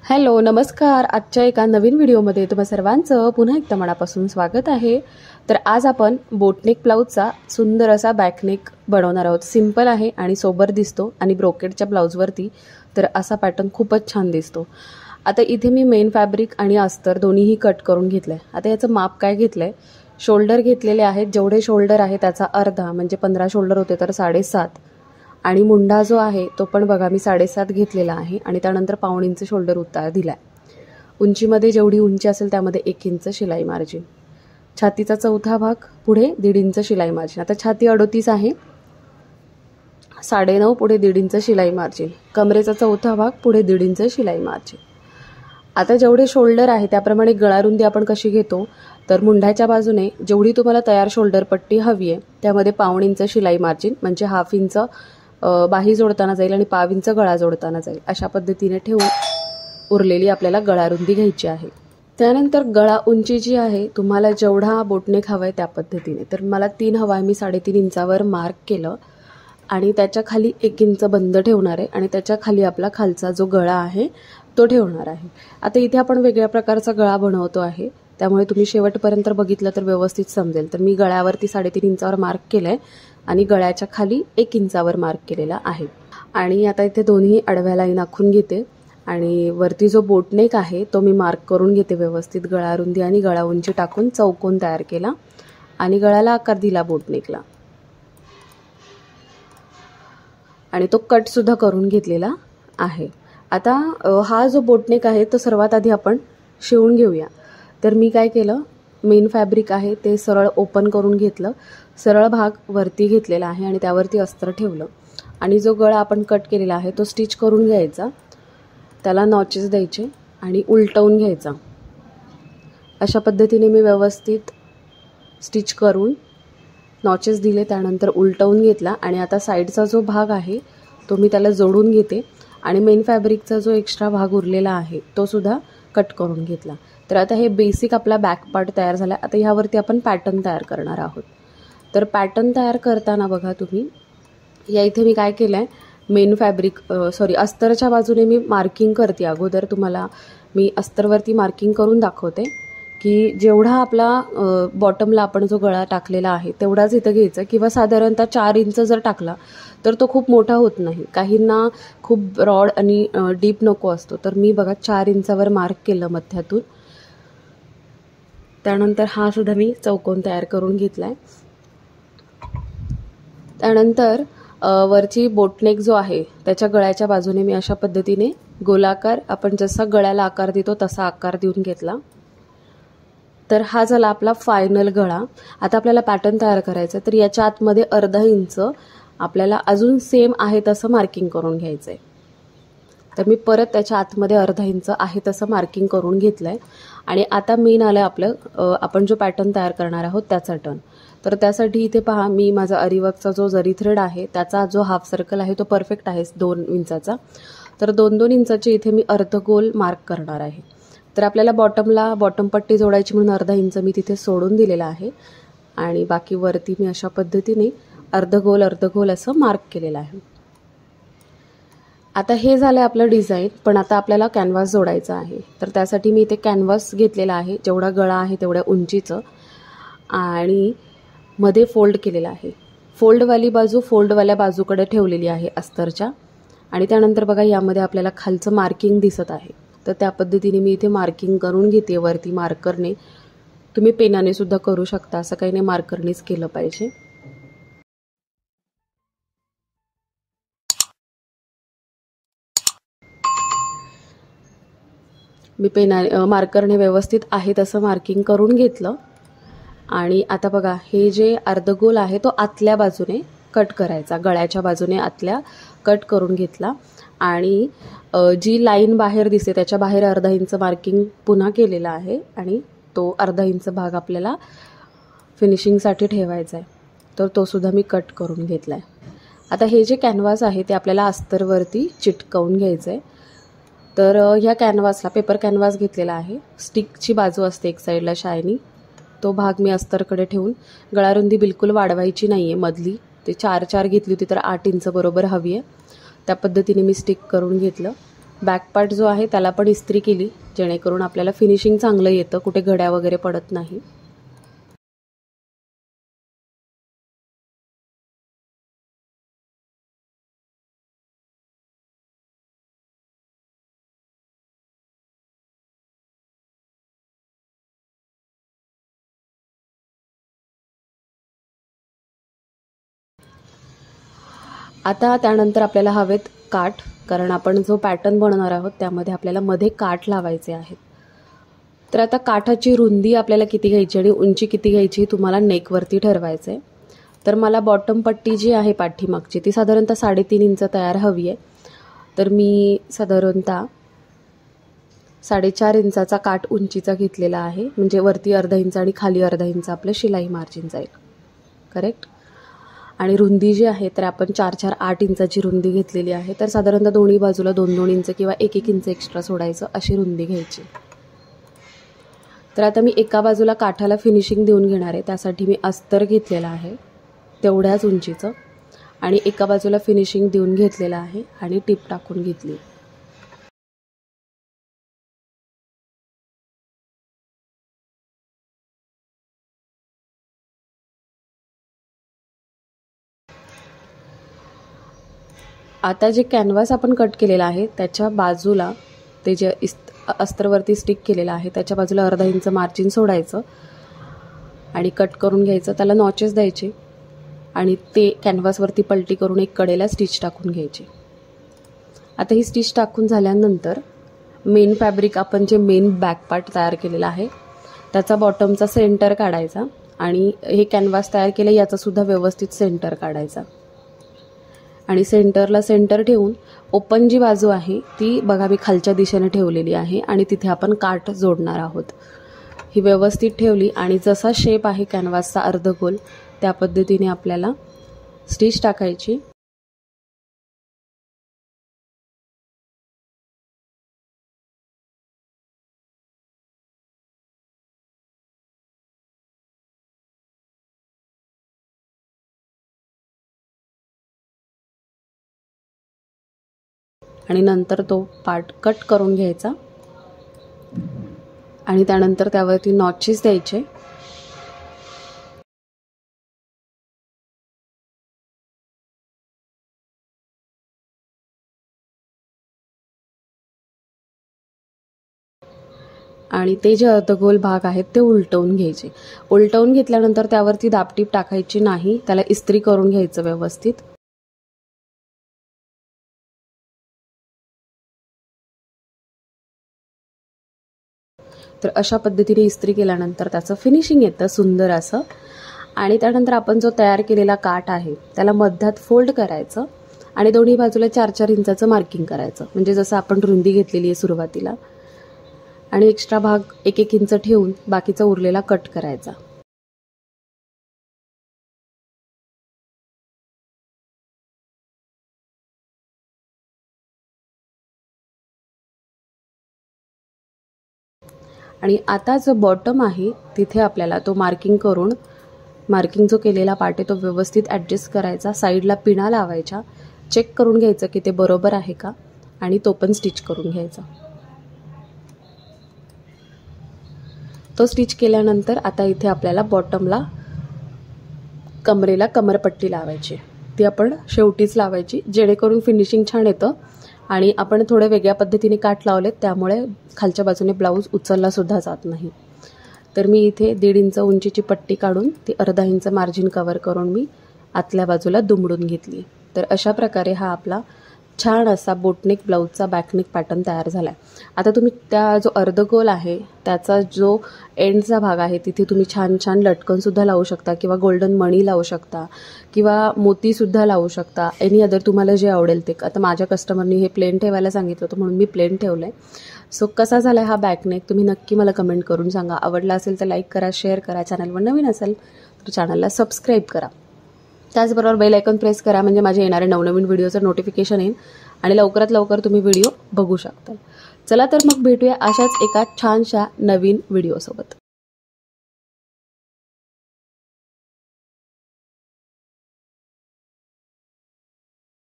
Hello नमस्कार. आजच्या एका नवीन व्हिडिओमध्ये तुम्हा सर्वांचं पुन्हा एकदा मनापासून स्वागत आहे. तर आज आपण बोटनेक ब्लाऊजचा सुंदर असा बॅकनेक बनवणार आहोत. सिंपल आहे आणि सोबर दिसतो आणि ब्रोकेडच्या ब्लाऊजवरती तर असा पॅटर्न खूपच छान दिसतो. आता इथे मी मेन फॅब्रिक आणि अस्तर दोन्हीही कट करून घेतलंय. आता याचं माप काय घेतलंय, शोल्डर घेतलेले आहेत. जेवढे शोल्डर आहे त्याचा अर्धा म्हणजे 15 शोल्डर होते तर 7.5, आणि मुंडा जो आहे तो पण बघा मी 7.5 घेतलेला आहे आणि त्यानंतर पाऊण इंच शोल्डर उतार दिलाय. उंचीमध्ये जेवढी उंची असेल त्यामध्ये 1 इंच शिलाई मार्जिन. छातीचा चौथा भाग पुढे 1.5 इंच शिलाई मार्जिन. आता छाती 38 आहे, 9.5 पुढे 1.5 इंच शिलाई मार्जिन. कमरेचा चौथा भाग पुढे 1.5 इंच शिलाई मार्जिन. आता जेवढे शोल्डर आहे त्याप्रमाणे गळा रुंदी आपण कशी घेतो, तर मुंढ्याच्या बाजूने जेवढी तुम्हाला तयार शोल्डर पट्टी हवी आहे त्यामध्ये पाऊण इंच शिलाई मार्जिन म्हणजे 1/2 इंच बाही जोडताना जाईल आणि 1/2 इंच गळा जोडताना जाईल. अशा पद्धतीने ठेवून उरलेली आपल्याला गळा रुंदी घ्यायची आहे. त्यानंतर गळा उंची जी आहे तुम्हाला जेवढा बोटनेक हवा आहे त्या पद्धतीने, तर मला 3 हवा आहे. मी 3.5 इंचावर मार्क केलं आणि त्याच्या खाली 1 इंच बंद ठेवणार आहे आणि त्याच्या खाली आपला खालचा जो गळा आहे तो ठेवणार आहे. आता इथे आपण वेगळ्या प्रकारचा गळा बनवतो आहे, त्यामुळे तुम्ही शेवटपर्यंत बघितलं तर व्यवस्थित समजेल. तर मी गळ्यावरती 3.5 इंचावर मार्क केलं आहे आणि गळ्याच्या खाली 1 इंचावर मार्क केलेला आहे. आणि आता इथे दोन्ही आडव्या लाईन आखून घेते आणि वरती जो बोटनेक आहे तो मी मार्क करून घेते व्यवस्थित. गळा रुंदी आणि गळा उंची टाकून चौकोन तयार केला आणि गळ्याला आकार दिला बोटनेकला आणि तो कट सुद्धा करून घेतलेला आहे. आता हा जो बोटनेक आहे तो सर्वात आधी आपण शिवून घेऊया. तर मी काय केलं, मेन फॅब्रिक आहे ते सरळ ओपन करून घेतलं, सरळ भाग वरती घेतलेला आहे आणि त्यावरती अस्तर ठेवलं आणि जो गळा आपण कट केलेला आहे तो स्टिच करून घ्यायचा. त्याला नॉचेस द्यायचे आणि उलटवून घ्यायचा. अशा पद्धतीने मी व्यवस्थित स्टिच करून नॉचेस दिले, त्यानंतर उलटवून घेतला आणि आता साईडचा जो भाग आहे तो मी त्याला जोडून घेते आणि मेन फॅब्रिकचा जो एक्स्ट्रा भाग उरलेला आहे तो सुद्धा कट करून घेतला. तर आता हे बेसिक आपला बॅक पार्ट तयार झाला. आता ह्यावरती आपण पॅटर्न तयार करणार आहोत. तर पॅटर्न तयार करताना बघा तुम्ही या इथे मी काय केलं आहे, मेन फॅब्रिक अस्तरच्या बाजूने मी मार्किंग करते. अगोदर तुम्हाला मी अस्तरवरती मार्किंग करून दाखवते की जेवढा आपला बॉटमला आपण जो गळा टाकलेला आहे तेवढाच इथं घ्यायचा, किंवा साधारणतः 4 इंच जर टाकला तर तो खूप मोठा होत नाही. काहींना खूप ब्रॉड आणि डीप नको असतो. तर मी बघा 4 इंचावर मार्क केलं मध्यातून. त्यानंतर हा सुद्धा मी चौकोन तयार करून घेतलाय. त्यानंतर वरची बोटनेक जो आहे त्याच्या गळ्याच्या बाजूने मी अशा पद्धतीने गोलाकार, आपण जसा गळ्याला आकार देतो तसा आकार देऊन घेतला. तर हा झाला आपला फायनल गळा. आता आपल्याला पॅटर्न तयार करायचा, तर याच्या आतमध्ये अर्धा इंच आपल्याला अजून सेम आहे तसं मार्किंग करून घ्यायचं आहे. तर मी परत त्याच्या आतमध्ये अर्धा इंच आहे तसं मार्किंग करून घेतलं आहे. आणि आता मेन आलं आपलं आपण जो पॅटर्न तयार करणार आहोत त्याचा टर्न. तर त्यासाठी इथे पहा, मी माझा अरिवर्कचा जो जरी थ्रेड आहे त्याचा जो हाफ सर्कल आहे तो परफेक्ट आहे 2 इंचाचा. तर 2-2 इंचाचे इथे मी अर्धगोल मार्क करणार आहे. तर आपल्याला बॉटम पट्टी जोडायची म्हणून अर्धा इंच मी तिथे सोडून दिलेला आहे आणि बाकी वरती मी अशा पद्धतीने अर्धगोल असं मार्क केलेलं आहे. आता हे झालं आपलं डिझाईन. पण आता आपल्याला कॅनव्हास जोडायचा आहे. तर त्यासाठी मी इथे कॅनव्हास घेतलेला आहे जेवढा गळा आहे तेवढ्या उंचीचं आणि मध्ये फोल्ड केलेला आहे. फोल्डवाली बाजू फोल्डवाल्या बाजूकडे ठेवलेली आहे अस्तरच्या. आणि त्यानंतर बघा यामध्ये आपल्याला खालचं मार्किंग दिसत आहे. तर त्या पद्धतीने मी इथे मार्किंग करून घेते वरती मार्करने. तुम्ही पेनाने सुद्धा करू शकता, असं काही नाही मार्करनेच केलं पाहिजे. मी मार्करने व्यवस्थित आहे तसं मार्किंग करून घेतलं. आणि आता बघा हे जे अर्धगोल आहे तो आतल्या बाजूने कट करायचा, गळ्याच्या बाजूने आतल्या कट करून घेतला. आणि जी लाईन बाहेर दिसते त्याच्या बाहेर अर्धा इंच मार्किंग पुन्हा केलेला आहे आणि तो अर्धा इंच भाग आपल्याला फिनिशिंगसाठी ठेवायचा आहे. तर तो सुद्धा मी कट करून घेतला आहे. आता हे जे कॅनव्हास आहे ते आपल्याला अस्तरवरती चिटकवून घ्यायचं आहे. तर ह्या कॅनव्हासला पेपर कॅनव्हास घेतलेला आहे. स्टिकची बाजू असते एक साईडला शायनी, तो भाग मी अस्तरकडे ठेवून, गळारुंदी बिलकुल वाढवायची नाही आहे मधली. ते 4 घेतली होती तर 8 इंच बरोबर हवी आहे. त्या पद्धतीने मी स्टिक करून घेतलं बॅक पार्ट जो आहे त्याला पण इस्त्री केली, जेणेकरून आपल्याला फिनिशिंग चांगलं येतं, कुठे घड्या वगैरे पडत नाही. आता त्यानंतर आपल्याला हवेत काठ, कारण आपण जो पॅटर्न बनवणार आहोत त्यामध्ये आपल्याला मध्ये काठ लावायचे आहेत. तर आता काठाची रुंदी आपल्याला किती घ्यायची आणि उंची किती घ्यायची तुम्हाला नेकवरती ठरवायचं आहे. तर मला बॉटम पट्टी जी आहे पाठीमागची ती साधारणतः 3.5 इंच तयार हवी आहे. तर मी साधारणतः 4.5 इंचाचा काठ उंचीचा घेतलेला आहे, म्हणजे वरती अर्धा इंच आणि खाली अर्धा इंच आपलं शिलाई मार्जिन जाईल. करेक्ट. आणि रुंदी जी आहे तर आपण 4-4, 8 इंचाची रुंदी घेतलेली आहे. तर साधारणतः दोन्ही बाजूला 2-2 इंच किंवा 1-1 इंच एक्स्ट्रा सोडायचं, अशी रुंदी घ्यायची. तर आता मी एका बाजूला काठाला फिनिशिंग देऊन घेणार आहे. त्यासाठी मी अस्तर घेतलेला आहे तेवढ्याच उंचीचं, आणि एका बाजूला फिनिशिंग देऊन घेतलेलं आहे आणि टिप टाकून घेतली. आता जे कॅनव्हास आपण कट केलेला आहे त्याच्या बाजूला ते जे अस्तरवरती स्टिक केलेलं आहे त्याच्या बाजूला अर्धा इंच मार्जिन सोडायचं आणि कट करून घ्यायचं. त्याला नॉचेस द्यायचे आणि ते कॅनव्हासवरती पलटी करून एक कडेला स्टिच टाकून घ्यायची. आता ही स्टिच टाकून झाल्यानंतर मेन फॅब्रिक, आपण जे मेन बॅक पार्ट तयार केलेला आहे त्याचा बॉटमचा सेंटर काढायचा आणि हे कॅनव्हास तयार केलं याचासुद्धा व्यवस्थित सेंटर काढायचा. आणि सेंटरला सेंटर ठेवून ओपन जी बाजू आहे ती बघा मी खालच्या दिशेने ठेवलेली आहे आणि तिथे आपण काठ जोडणार आहोत. ही व्यवस्थित ठेवली आणि जसा शेप आहे कॅनव्हासचा अर्धगोल त्या पद्धतीने आपल्याला स्टिच टाकायची. आणि नंतर तो पार्ट कट करून घ्यायचा आणि त्यानंतर त्यावरती नॉचेस द्यायचे. आणि ते जे अर्धगोल भाग आहेत ते उलटवून घ्यायचे. उलटवून घेतल्यानंतर त्यावरती दाबटीप टाकायची नाही, त्याला इस्त्री करून घ्यायचं व्यवस्थित. तर अशा पद्धतीने इस्त्री केल्यानंतर त्याचं फिनिशिंग येतं सुंदर असं. आणि त्यानंतर आपण जो तयार केलेला काठ आहे त्याला मध्यात फोल्ड करायचं आणि दोन्ही बाजूला 4-4 इंचाचं मार्किंग करायचं, म्हणजे जसं आपण रुंदी घेतलेली आहे सुरुवातीला. आणि एक्स्ट्रा भाग 1-1 इंच ठेवून बाकीचा उरलेला कट करायचा. आणि आता जो बॉटम आहे तिथे आपल्याला तो मार्किंग जो केलेला पार्ट आहे तो व्यवस्थित ॲडजस्ट करायचा. साईडला पिना लावायच्या, चेक करून घ्यायचं की ते बरोबर आहे का आणि तो पण स्टिच करून घ्यायचा. तो स्टिच केल्यानंतर आता इथे आपल्याला बॉटमला कमरेला कमरपट्टी लावायची. ती आपण शेवटीच लावायची, जेणेकरून फिनिशिंग छान येतं. आणि आपण थोडे वेगळ्या पद्धतीने काठ लावलेत त्यामुळे खालच्या बाजूने ब्लाऊज उचलला सुद्धा जात नाही. तर मी इथे 1.5 इंच उंचीची पट्टी काढून ती अर्धा इंच मार्जिन कव्हर करून मी आतल्या बाजूला दुमडून घेतली. तर अशा प्रकारे हा आपला छान असा बोटनेक ब्लाऊजचा बॅकनेक पॅटर्न तयार झाला आहे. आता तुम्ही त्या जो अर्धगोल आहे त्याचा जो एंडचा भाग आहे तिथे तुम्ही छान छान लटकनसुद्धा लावू शकता किंवा गोल्डन मणी लावू शकता किंवा मोतीसुद्धा लावू शकता. एनी अदर तुम्हाला जे आवडेल ते. आता माझ्या कस्टमरनी हे प्लेन ठेवायला सांगितलं होतं म्हणून मी प्लेन ठेवलं आहे. सो कसा झाला आहे हा बॅकनेक तुम्ही नक्की मला कमेंट करून सांगा. आवडला असेल तर लाईक करा, शेअर करा. चॅनलवर नवीन असेल तर चॅनलला सबस्क्राईब करा. त्याचबरोबर बेल आयकॉन प्रेस करा, म्हणजे माझे येणारे नवनवीन व्हिडिओचं नोटिफिकेशन येईल आणि लवकरात लवकर तुम्ही व्हिडिओ बघू शकता. चला तर मग भेटूया अशाच एका छानशा नवीन व्हिडिओसोबत.